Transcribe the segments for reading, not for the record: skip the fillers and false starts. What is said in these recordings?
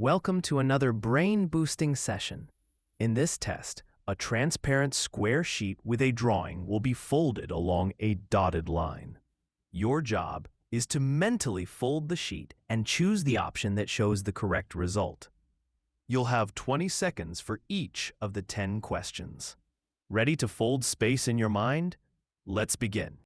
Welcome to another brain-boosting session. In this test, a transparent square sheet with a drawing will be folded along a dotted line. Your job is to mentally fold the sheet and choose the option that shows the correct result. You'll have 20 seconds for each of the 10 questions. Ready to fold space in your mind? Let's begin.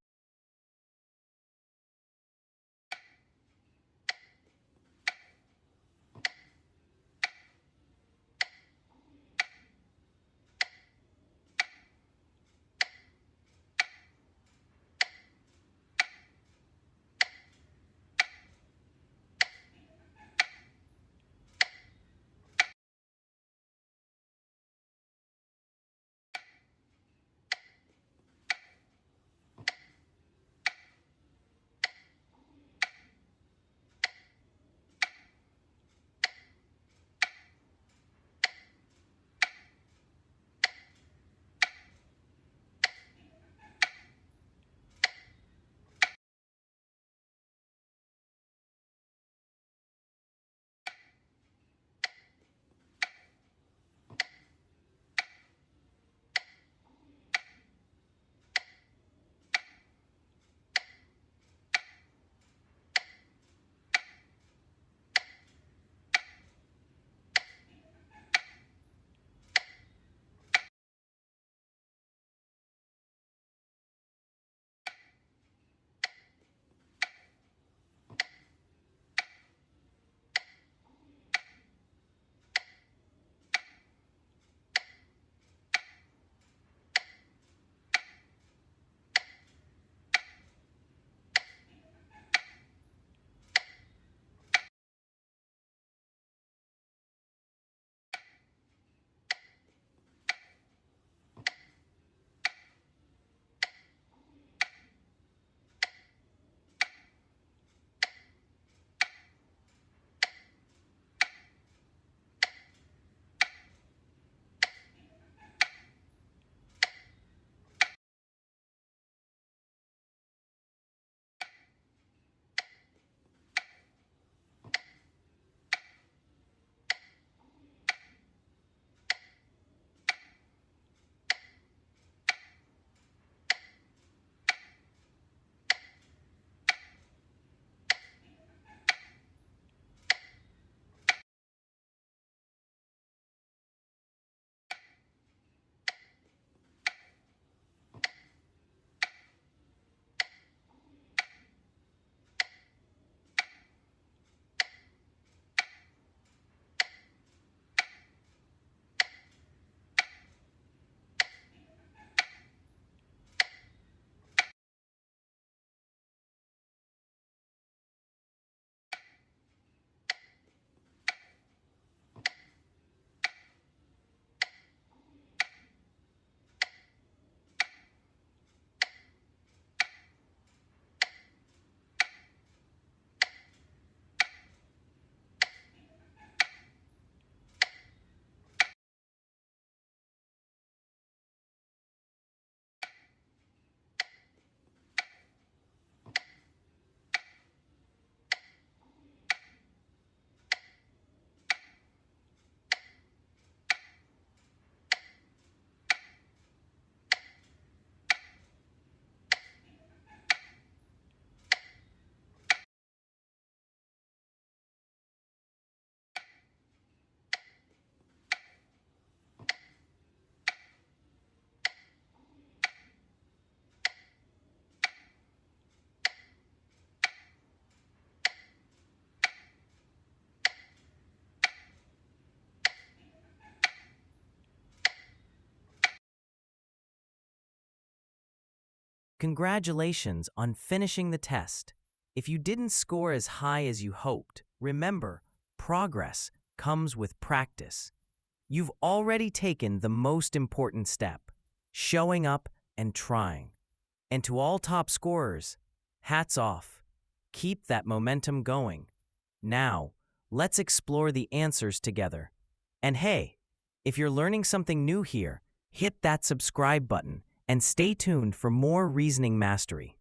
Congratulations on finishing the test. If you didn't score as high as you hoped, remember, progress comes with practice. You've already taken the most important step, showing up and trying. And to all top scorers, hats off. Keep that momentum going. Now, let's explore the answers together. And hey, if you're learning something new here, hit that subscribe button and stay tuned for more reasoning mastery.